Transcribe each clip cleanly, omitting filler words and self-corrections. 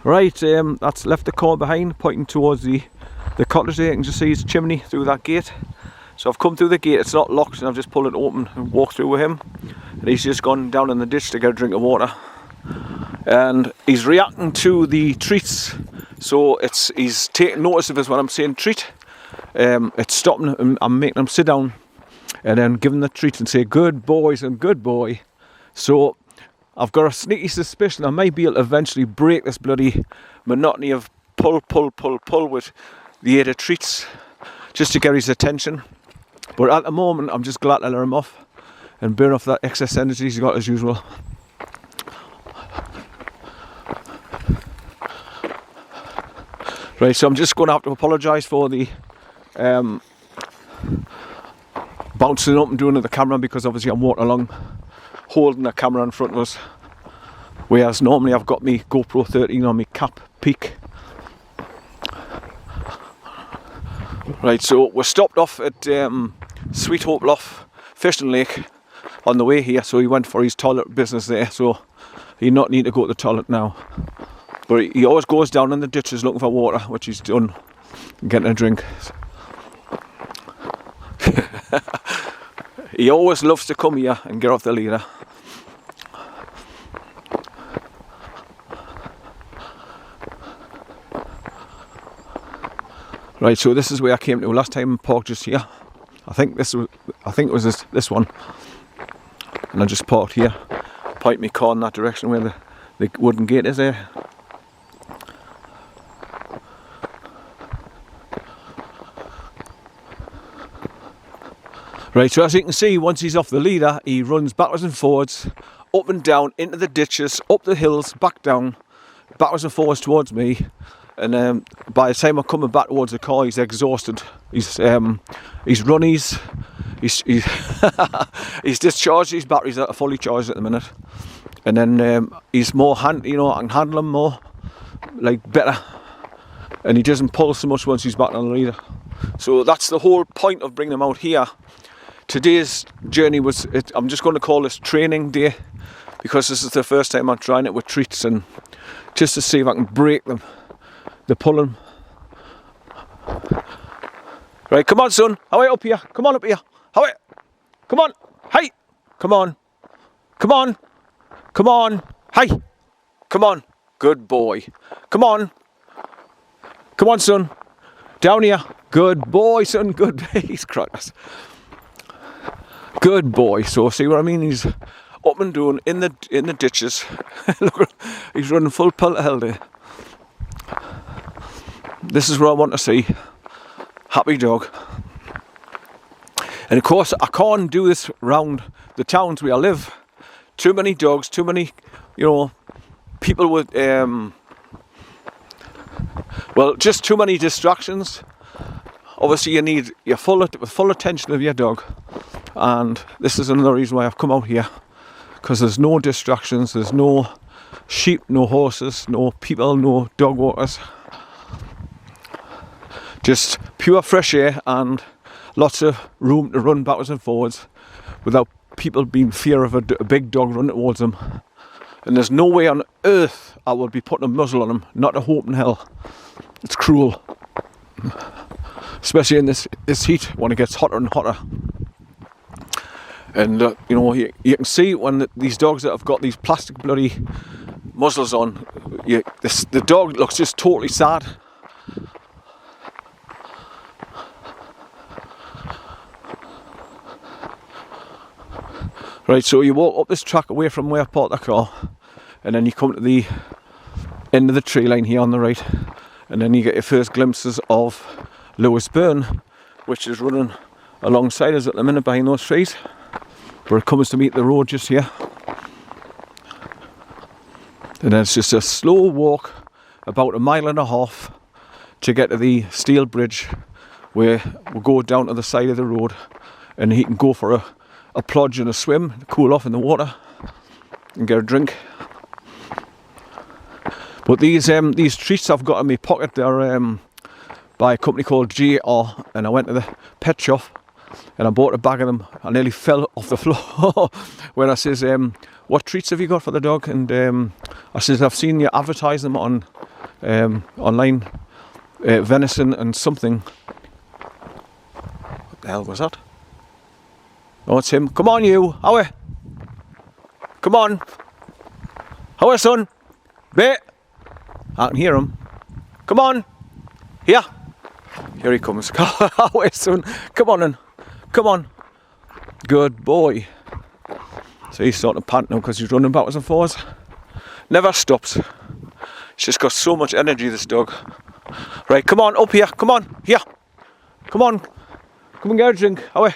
Right, that's left the car behind, pointing towards the cottage there. You can just see his chimney through that gate. So I've come through the gate, it's not locked, and I've just pulled it open and walked through with him. And he's just gone down in the ditch to get a drink of water. And he's reacting to the treats. So he's taking notice of us when I'm saying treat. It's stopping him, I'm making him sit down and then give him the treat and say, good boys and good boy. So I've got a sneaky suspicion I might be able to eventually break this bloody monotony of pull with the aid of treats just to get his attention. But at the moment I'm just glad to let him off and burn off that excess energy he's got as usual. Right, so I'm just going to have to apologise for the bouncing up and doing of the camera, because obviously I'm walking along holding the camera in front of us, whereas normally I've got my GoPro 13 on my cap peak. Right, so we're stopped off at Sweet Hope Loft Fishing Lake on the way here, so he went for his toilet business there, so he not need to go to the toilet now. But he always goes down in the ditches looking for water, which he's done, getting a drink. He always loves to come here and get off the leader. Right, so this is where I came to last time and parked just here. I think it was this one. And I just parked here, point my car in that direction where the wooden gate is there. Right, so as you can see, once he's off the leader, he runs backwards and forwards, up and down, into the ditches, up the hills, back down, backwards and forwards towards me. And by the time I'm coming back towards the car, he's exhausted. He's run he's discharged his batteries that are fully charged at the minute. And then he's more I can handle him more, like better. And he doesn't pull so much once he's back on the leader. So that's the whole point of bringing him out here. Today's journey I'm just going to call this training day, because this is the first time I'm trying it with treats, and just to see if I can break them. The pulling. Right, come on son, how are you up here? Come on up here. How are you? Come on. Hey. Come on. Come on. Come on. Hey. Come on. Good boy. Come on. Come on son. Down here. Good boy son. Good. He's crackers. Good boy. So see what I mean? He's up and doing in the ditches. Look, he's running full pelt of hell there. This is what I want to see. Happy dog. And of course I can't do this round the towns where I live. Too many dogs, too many, people with just too many distractions. Obviously you need your full attention of your dog. And this is another reason why I've come out here, because there's no distractions, there's no sheep, no horses, no people, no dog walkers. Just pure fresh air and lots of room to run backwards and forwards without people being fear of a big dog running towards them. And there's no way on earth I would be putting a muzzle on them, not a hope in hell. It's cruel. Especially in this heat when it gets hotter and hotter. And you can see when these dogs that have got these plastic bloody muzzles on, the dog looks just totally sad. Right, so you walk up this track away from where I parked the car, and then you come to the end of the tree line here on the right, and then you get your first glimpses of Lewis Burn, which is running alongside us at the minute behind those trees, where it comes to meet the road just here. And then it's just a slow walk, about 1.5 miles to get to the steel bridge, where we'll go down to the side of the road, and he can go for a plodge and a swim, cool off in the water and get a drink. But these treats I've got in my pocket, they're by a company called JR, and I went to the pet shop and I bought a bag of them. I nearly fell off the floor when I says, what treats have you got for the dog? And I says, I've seen you advertise them on online. Venison and something. What the hell was that? Oh, it's him. Come on, you. Howie. Come on. Howie, son. Bit. I can hear him. Come on. Here. Here he comes. Howie, son. Come on then. Come on. Good boy. So he's starting to pant now because he's running backwards and forwards. Never stops. He's just got so much energy, this dog. Right, come on, up here. Come on. Here. Come on. Come and get a drink. Howie.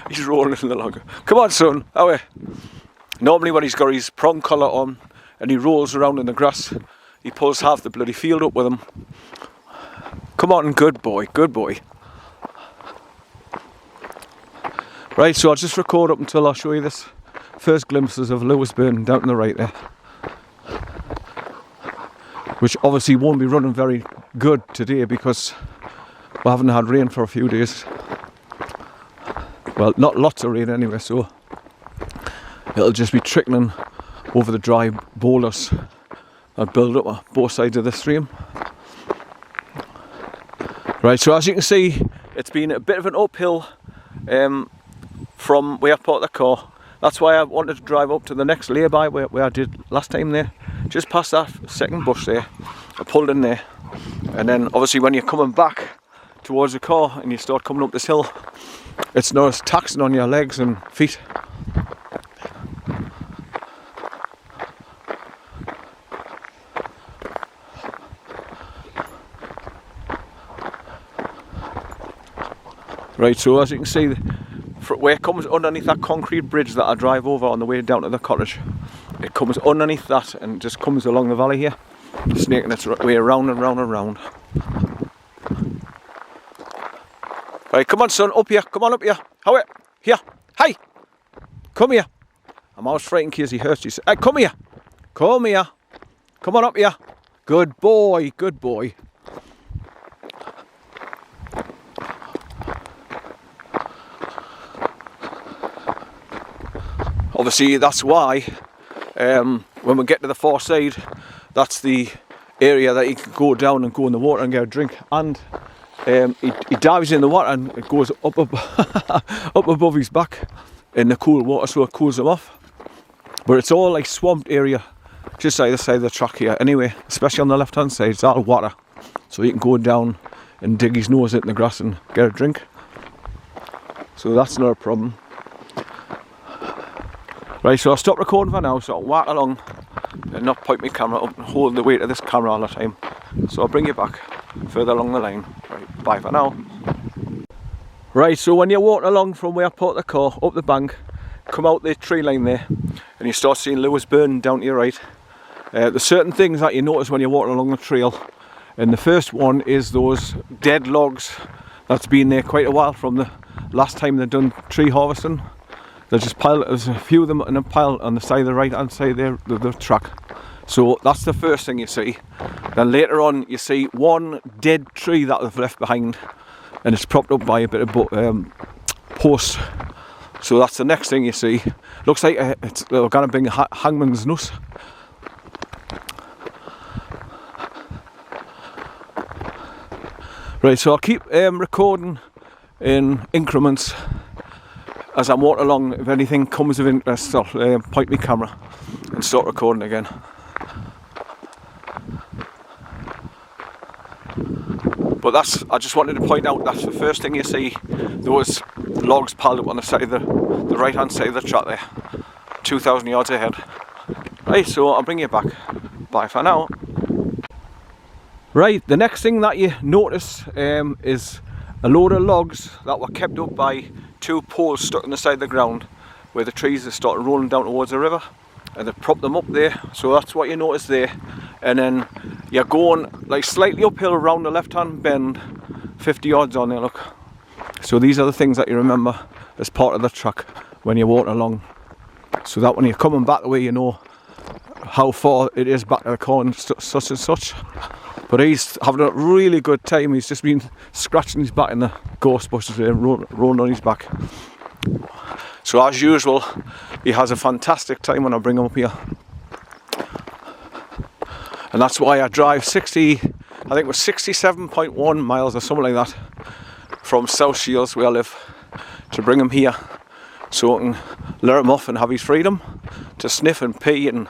He's rolling in the log. Come on, son. Howie. Normally when he's got his prong collar on and he rolls around in the grass, he pulls half the bloody field up with him. Come on, good boy, good boy. Right, so I'll just record up until I show you this first glimpses of Lewisburn down to the right there. Which obviously won't be running very good today because we haven't had rain for a few days. Well, not lots of rain anyway, so it'll just be trickling over the dry boulders that build up on both sides of the stream. Right, so as you can see, it's been a bit of an uphill from where I parked the car. That's why I wanted to drive up to the next lay-by where I did last time there. Just past that second bush there, I pulled in there. And then obviously when you're coming back towards the car and you start coming up this hill, it's not as taxing on your legs and feet. Right, so as you can see, where it comes underneath that concrete bridge that I drive over on the way down to the cottage, it comes underneath that and just comes along the valley here, snaking its way around and round and round. Right, come on son, up here, come on up here. How it? Here, hey, come here. I'm always frightened in case he hurts you. Hey, come here, come here, come on up here. Good boy, good boy. Obviously that's why when we get to the far side, that's the area that he can go down and go in the water and get a drink. And he dives in the water and it goes up above his back in the cool water, so it cools him off. But it's all like swamped area just either side of the track here anyway, especially on the left hand side. It's all water, so he can go down and dig his nose in the grass and get a drink. So that's not a problem. Right, so I'll stop recording for now, so I'll walk along and not point my camera up and hold the weight of this camera all the time. So I'll bring you back further along the line. Right, bye for now. Right, so when you're walking along from where I parked the car, up the bank, come out the tree line there, and you start seeing Lewisburn down to your right. There's certain things that you notice when you're walking along the trail. And the first one is those dead logs that's been there quite a while from the last time they've done tree harvesting. They just piled, there's a few of them in a pile on the side of the right hand side there, the track. So that's the first thing you see. Then later on you see one dead tree that they've left behind, and it's propped up by a bit of posts. So that's the next thing you see. Looks like it's going to bring a hangman's noose. Right, so I'll keep recording in increments as I'm walking along. If anything comes of interest, I'll point my camera and start recording again. But I just wanted to point out that's the first thing you see, those logs piled up on the side of the right hand side of the track there, 2,000 yards ahead. Right, so I'll bring you back. Bye for now. Right, the next thing that you notice is a load of logs that were kept up by two poles stuck on the side of the ground where the trees are starting rolling down towards the river, and they propped them up there. So that's what you notice there. And then you're going like slightly uphill around the left hand bend, 50 yards on there, look. So these are the things that you remember as part of the track when you're walking along, so that when you're coming back the way you know how far it is back to the car and such and such. But he's having a really good time. He's just been scratching his back in the gorse bushes and rolling on his back. So as usual, he has a fantastic time when I bring him up here. And that's why I drive 60, I think it was 67.1 miles or something like that from South Shields where I live to bring him here so I can let him off and have his freedom to sniff and pee and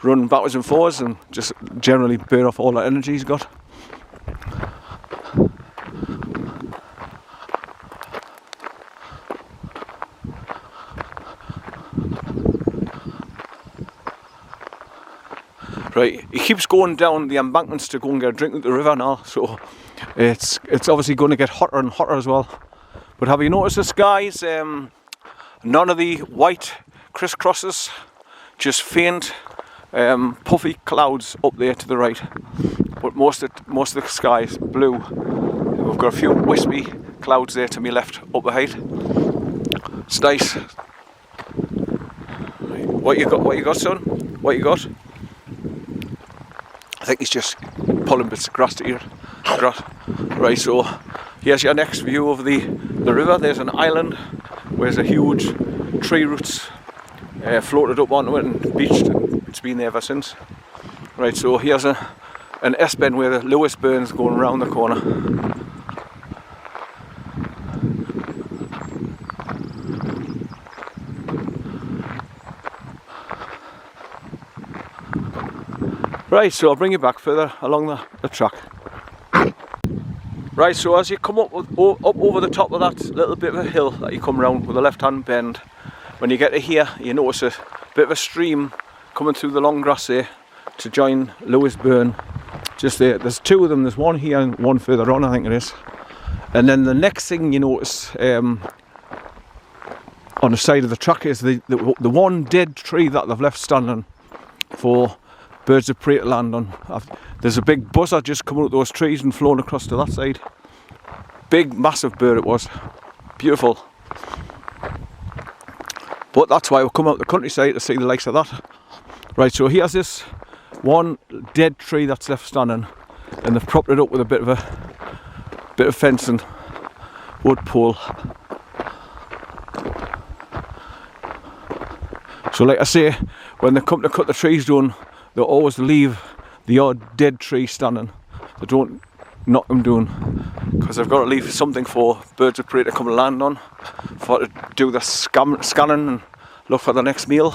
run backwards and forwards and just generally burn off all that energy he's got. Right, he keeps going down the embankments to go and get a drink at the river now, so it's obviously going to get hotter and hotter as well. But have you noticed the skies? None of the white crisscrosses, just faint puffy clouds up there to the right. But most of the sky is blue. We've got a few wispy clouds there to my left up ahead. It's nice. Right. What you got, son? What you got? I think he's just pulling bits of grass to eat. Right, so here's your next view of the river. There's an island where there's a huge tree roots floated up onto it and beached. It's been there ever since. Right, so here's an S-bend where the Lewis Burn's going around the corner. Right, so I'll bring you back further along the track. Right, so as you come up over the top of that little bit of a hill that you come round with a left-hand bend, when you get to here, you notice a bit of a stream coming through the long grass there to join Lewis Burn. Just there. There's two of them. There's one here and one further on, I think it is. And then the next thing you notice on the side of the track is the one dead tree that they've left standing for birds of prey to land on. There's a big buzzard just come out of those trees and flown across to that side. Big, massive bird it was. Beautiful. But that's why we'll come out the countryside to see the likes of that. Right, so here's this one dead tree that's left standing, and they've propped it up with a bit of fencing, wood pole. So like I say, when they come to cut the trees down, they always leave the odd dead tree standing. They don't knock them down because they've got to leave something for birds of prey to come and land on, for to do the scanning and look for the next meal,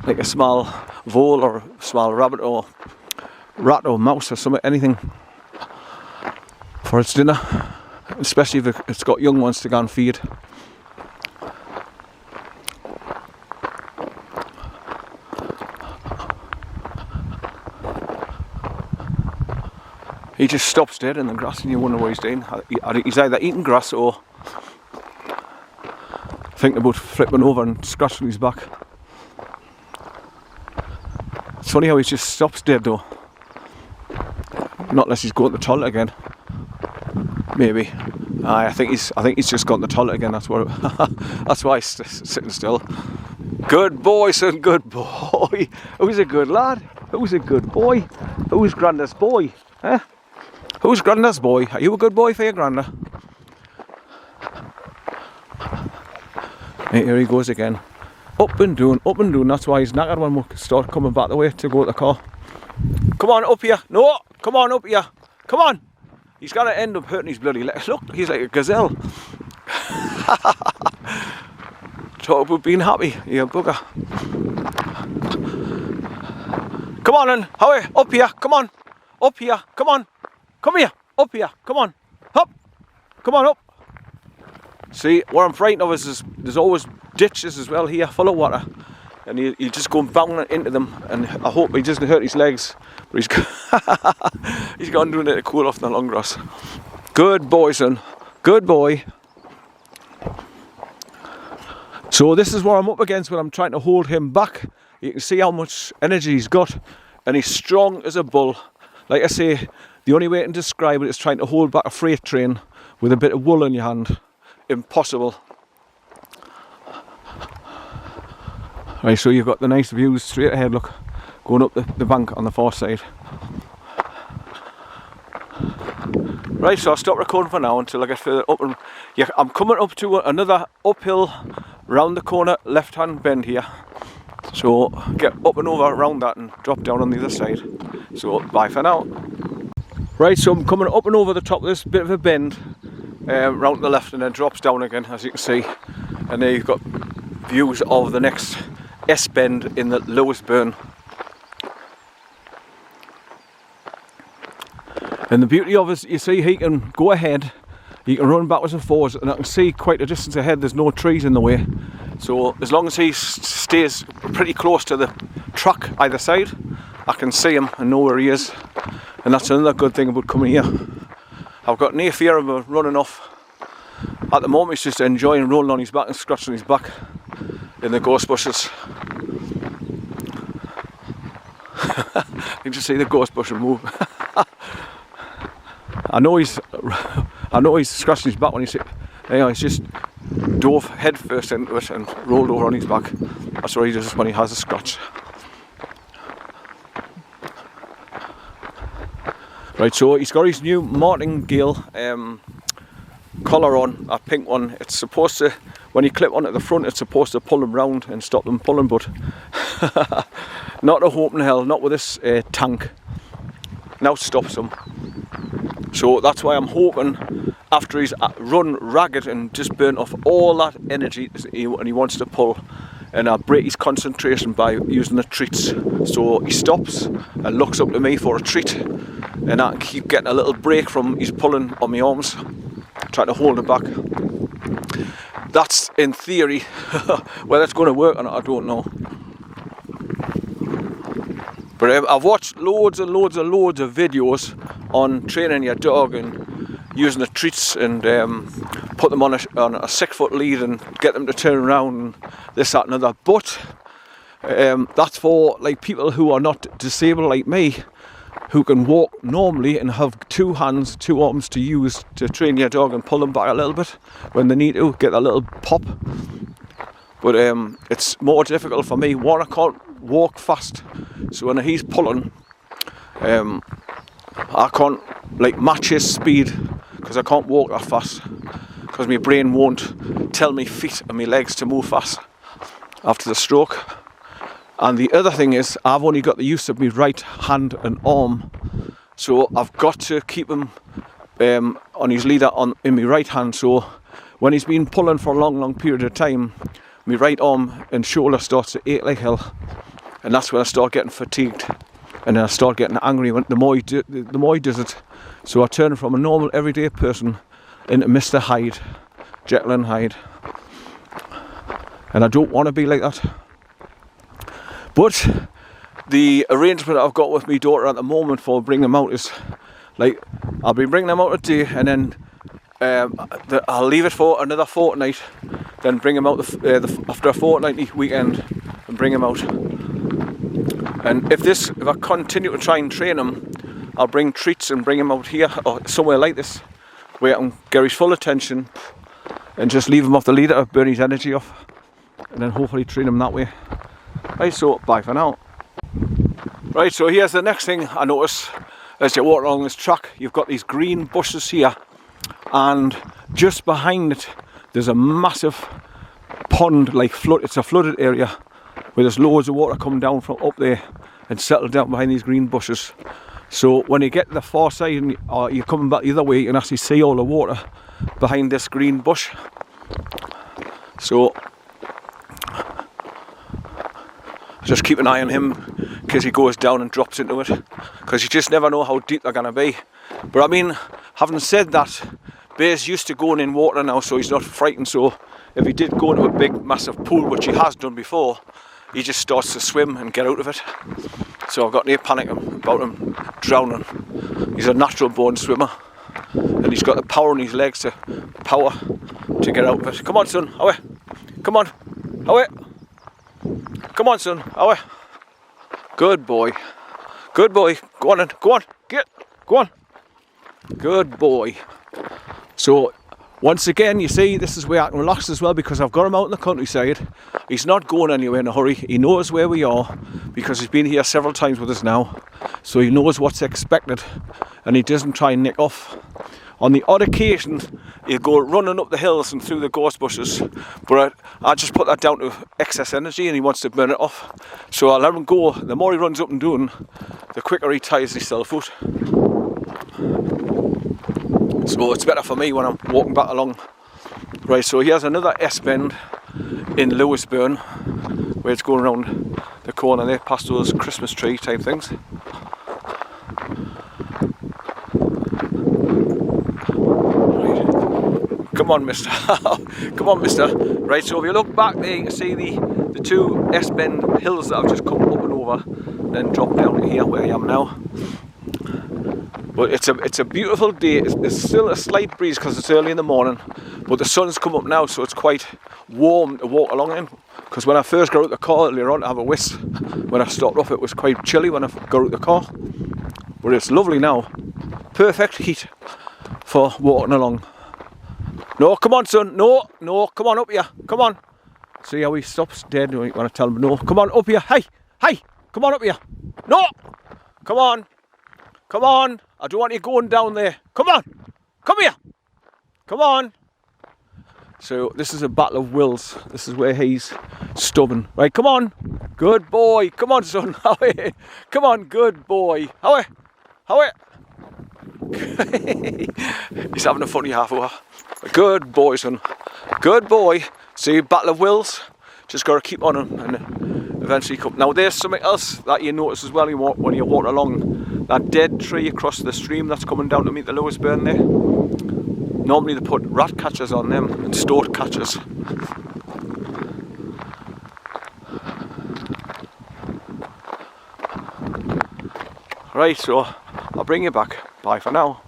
like a small vole or a small rabbit or rat or mouse or something, anything for its dinner, especially if it's got young ones to go and feed. He just stops dead in the grass and you wonder what he's doing. He's either eating grass or thinking about flipping over and scratching his back. It's funny how he just stops dead though. Not unless he's going to the toilet again. Maybe. I think he's just gone to the toilet again. That's why he's sitting still. Good boy, son. Good boy. Who's a good lad? Who's a good boy? Who's Grandad's boy? Huh? Who's Grandad's boy? Are you a good boy for your Granda? Right, here he goes again. Up and down, that's why he's knackered when we start coming back the way to go to the car. Come on, up here. No, come on, up here. Come on. He's got to end up hurting his bloody legs. Look, he's like a gazelle. Talk about being happy, you bugger. Come on then, Howie, up here, come on. Up here, come on. Come here, up here, come on. Up. Come on up. See, what I'm frightened of is there's always ditches as well here full of water, and you just go bounding into them, and I hope he doesn't hurt his legs, but he's gone doing it to cool off the long grass. Good boy, son. Good boy. So this is what I'm up against when I'm trying to hold him back. You can see how much energy he's got, and he's strong as a bull. Like I say, the only way I can describe it is trying to hold back a freight train with a bit of wool in your hand. Impossible. Right, so you've got the nice views straight ahead, look, going up the bank on the far side. Right, so I'll stop recording for now until I get further up. And yeah, I'm coming up to another uphill, round the corner, left-hand bend here. So get up and over around that and drop down on the other side. So bye for now. Right, so I'm coming up and over the top of this bit of a bend, round to the left, and then drops down again, as you can see. And there you've got views of the next S bend in the Lewisburn. And the beauty of it is, you see, he can go ahead, he can run backwards and forwards, and I can see quite a distance ahead. There's no trees in the way, so as long as he stays pretty close to the truck either side, I can see him and know where he is. And that's another good thing about coming here. I've got no fear of him running off. At the moment he's just enjoying rolling on his back and scratching his back in the gorse bushes. You can just see the gorse bush move. I know he's scratching his back when he's just dove head first into it and rolled over on his back. That's what he does when he has a scratch. Right, so he's got his new martingale collar on, a pink one. It's supposed to, when you clip onto the front, it's supposed to pull them round and stop them pulling, but not a hope in hell, not with this tank. Now it stops them. So that's why I'm hoping, after he's run ragged and just burnt off all that energy and he wants to pull, and I break his concentration by using the treats. So he stops and looks up to me for a treat, and I keep getting a little break from his pulling on my arms, trying to hold him back. That's in theory. Whether it's going to work or not, I don't know. But I've watched loads and loads and loads of videos on training your dog and using the treats and put them on a 6 foot lead and get them to turn around and this, that and other. But that's for like people who are not disabled like me, who can walk normally and have 2 hands, 2 arms to use to train your dog and pull them back a little bit when they need to, get a little pop. But it's more difficult for me. One, I can't walk fast, so when he's pulling, I can't like match his speed because I can't walk that fast, because my brain won't tell me feet and my legs to move fast after the stroke. And the other thing is, I've only got the use of my right hand and arm, so I've got to keep him on his leader in my right hand. So when he's been pulling for a long period of time, my right arm and shoulder starts to ache like hell, and that's when I start getting fatigued, and then I start getting angry when the more he does it. So I turn from a normal everyday person into Mr. Hyde, Jekyll and Hyde, and I don't want to be like that. But the arrangement I've got with my daughter at the moment for bringing them out is, like, I'll be bringing them out today, and then I'll leave it for another fortnight, then bring them out after a fortnightly weekend and bring them out. And if I continue to try and train him, I'll bring treats and bring him out here or somewhere like this, where I can get his full attention and just leave him off the leader, burn his energy off, and then hopefully train him that way. Right, so bye for now. Right, so here's the next thing I notice as you walk along this track. You've got these green bushes here, and just behind it there's a massive pond, like it's a flooded area where there's loads of water coming down from up there and settled down behind these green bushes. So when you get to the far side or you're coming back the other way, you can actually see all the water behind this green bush. So just keep an eye on him in case he goes down and drops into it, because you just never know how deep they're going to be. But I mean, having said that, Bear's used to going in water now, so he's not frightened. So if he did go into a big massive pool, which he has done before, he just starts to swim and get out of it. So I've got no panic about him drowning. He's a natural born swimmer, and he's got the power in his legs to get out of it. Come on, son, away. Come on, away. Come on, son, away. Good boy. Good boy. Go on then. Go on. Go on. Good boy. So once again, you see, this is where I can relax as well, because I've got him out in the countryside. He's not going anywhere in a hurry. He knows where we are because he's been here several times with us now. So he knows what's expected, and he doesn't try and nick off. On the odd occasion, he'll go running up the hills and through the gorse bushes, but I just put that down to excess energy and he wants to burn it off. So I'll let him go. The more he runs up and down, the quicker he tires himself out. So it's better for me when I'm walking back along. Right, so here's another S-bend in Lewisburn, where it's going around the corner there, past those Christmas tree type things. Come on, mister. Come on, mister. Right, so if you look back there, you can see the two S-bend hills that have just come up and over, then drop down to here where I am now. But it's a beautiful day. There's still a slight breeze because it's early in the morning, but the sun's come up now, so it's quite warm to walk along in. Because when I first got out the car earlier on to have a whisk, when I stopped off, it was quite chilly when I got out the car. But it's lovely now. Perfect heat for walking along. No, come on, son. No, come on up here. Come on. See how he stops dead when I tell him no. Come on up here. Hey, come on up here. No, come on. Come on. I don't want you going down there. Come on. Come here. Come on. So this is a battle of wills. This is where he's stubborn. Right, come on. Good boy. Come on, son. Come on, good boy. How He's having a funny half hour. Good boy, son. Good boy. See, battle of wills. Just got to keep on him and eventually come. Now there's something else that you notice as well when you walk along that dead tree across the stream that's coming down to meet the Lewisburn there. Normally they put rat catchers on them and stoat catchers. Right, so I'll bring you back. Bye for now.